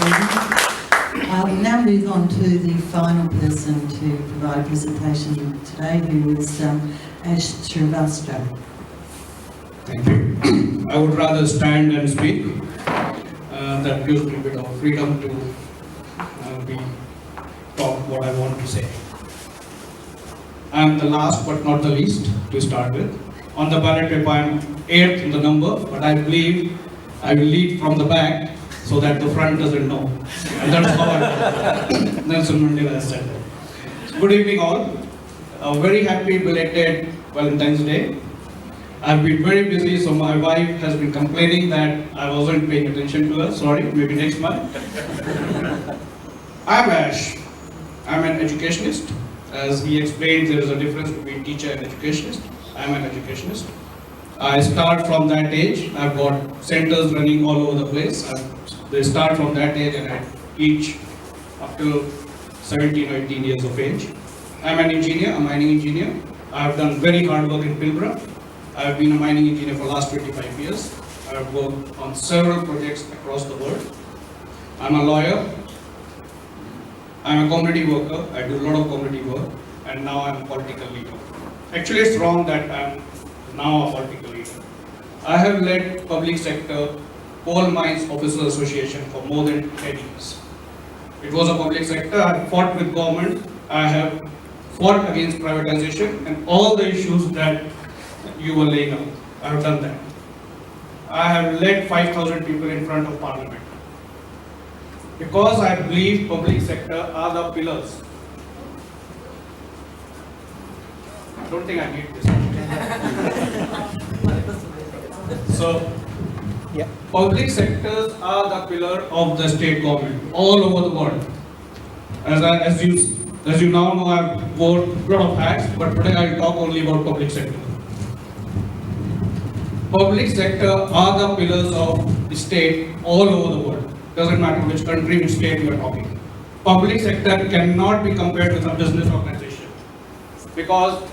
We'll now move on to the final person to provide a presentation today, who is Ash Srivastava. Thank you. I would rather stand and speak. That gives me a bit of freedom to talk what I want to say. I am the last but not the least to start with. On the ballot paper, I am 8th in the number, but I believe I will lead from the back so that the front doesn't know. And that's how Nelson Mandela has said that. Good evening all. A very happy belated Valentine's Day. I've been very busy, so my wife has been complaining that I wasn't paying attention to her. Sorry, maybe next month. I'm Ash. I'm an educationist. As he explained, there is a difference between teacher and educationist. I'm an educationist. I start from that age. I've got centers running all over the place. They start from that age and I teach up to 17 or 18 years of age. I'm an engineer, a mining engineer. I've done very hard work in Pilbara. I've been a mining engineer for the last 25 years. I've worked on several projects across the world. I'm a lawyer. I'm a community worker. I do a lot of community work. And now I'm a political leader. Actually, it's wrong that I'm now a political leader. I have led public sector coal mines officers association for more than 10 years. It was a public sector. I fought with government. I have fought against privatization and all the issues that you were laying out. I have done that. I have led 5,000 people in front of Parliament. Because I believe public sector are the pillars. I don't think I need this. So, public sectors are the pillar of the state government all over the world. As you now know, I've worn a lot of hats, but today I'll talk only about public sector. Public sector are the pillars of the state all over the world. Doesn't matter which country, which state you are talking. Public sector cannot be compared with a business organization because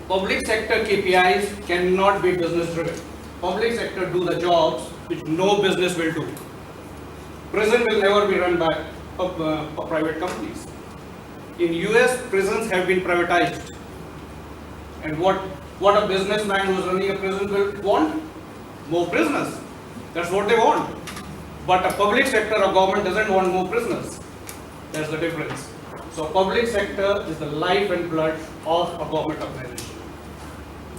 public sector KPIs cannot be business driven. Public sector do the jobs which no business will do. Prison will never be run by private companies. In US, prisons have been privatized. And what a businessman who is running a prison will want? More prisoners. That's what they want. But a public sector or government doesn't want more prisoners. That's the difference. So public sector is the life and blood of a government organization.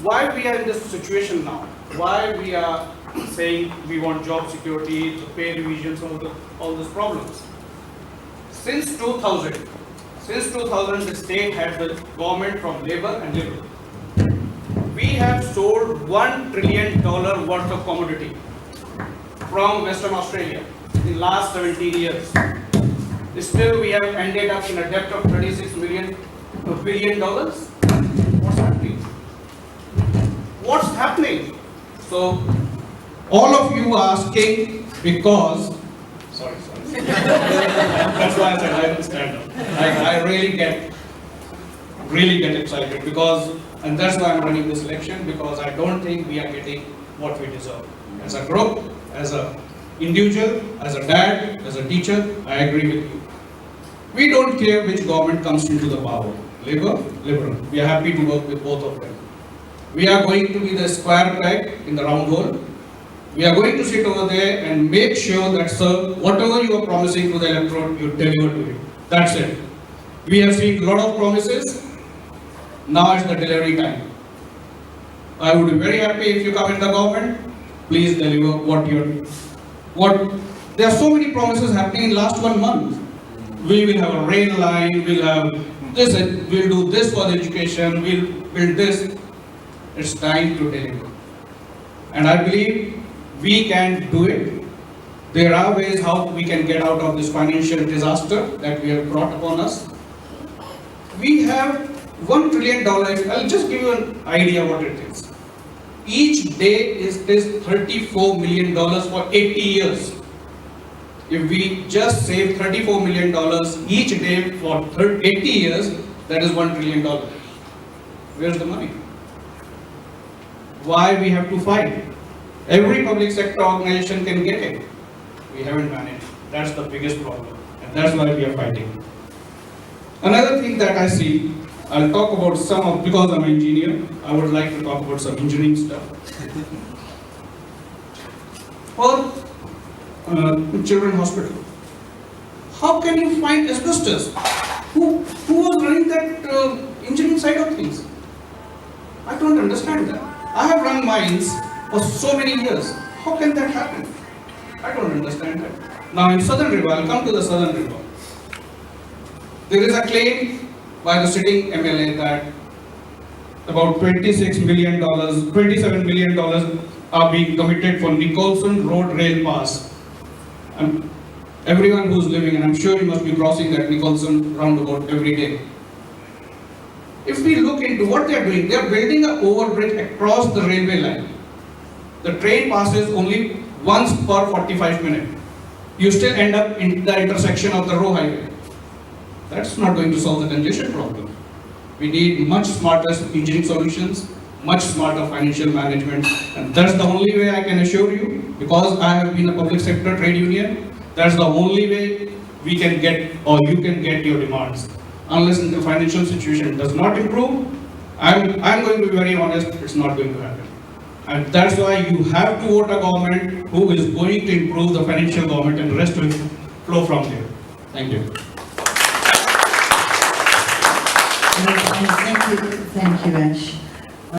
Why we are in this situation now? Why we are saying we want job security, the pay revisions, all these problems? Since 2000, the state had the government from labor and liberal. We have sold $1 trillion worth of commodity from Western Australia in the last 17 years. Still, we have ended up in a debt of $36 billion. What's happening? What's happening? So, all of you are asking because. Sorry. That's why I said I will stand up. I really get excited because. And that's why I'm running this election, because I don't think we are getting what we deserve. As a group, as an individual, as a dad, as a teacher, I agree with you. We don't care which government comes into the power, Labour, Liberal. We are happy to work with both of them. We are going to be the square peg in the round hole. We are going to sit over there and make sure that, sir, whatever you are promising to the electorate, you deliver to it. That's it. We have seen a lot of promises. Now is the delivery time. I would be very happy if you come in the government. Please deliver there are so many promises happening in last 1 month. We will have a rail line, we'll have this, we'll do this for the education, we'll build this. It's time to deliver. And I believe we can do it. There are ways how we can get out of this financial disaster that we have brought upon us. We have $1 trillion. I'll just give you an idea what it is. Each day is $34 million for 80 years. If we just save $34 million each day for 80 years, that is $1 trillion. Where's the money? Why we have to fight? Every public sector organization can get it. We haven't done it. That's the biggest problem. And that's why we are fighting. Another thing that I see, I'll talk about some of, because I'm an engineer, I would like to talk about some engineering stuff. For children's hospital. How can you find asbestos? Who was running that engineering side of things? I don't understand that. I have run mines for so many years. How can that happen? I don't understand that. Now in Southern River, I'll come to the Southern River. There is a claim by the sitting MLA that about $27 million are being committed for Nicholson Road Rail Pass. Everyone who's living, and I'm sure you must be crossing that Nicholson roundabout every day. If we look into what they are doing, they are building an overbridge across the railway line. The train passes only once per 45 minutes. You still end up in the intersection of the Roe Highway. That's not going to solve the congestion problem. We need much smarter engineering solutions, much smarter financial management, and that's the only way I can assure you, because I have been a public sector trade union, that's the only way we can get, or you can get your demands. Unless the financial situation does not improve, I'm going to be very honest, it's not going to happen. And that's why you have to vote a government who is going to improve the financial government, and the rest will flow from there. Thank you. Thank you, Ash.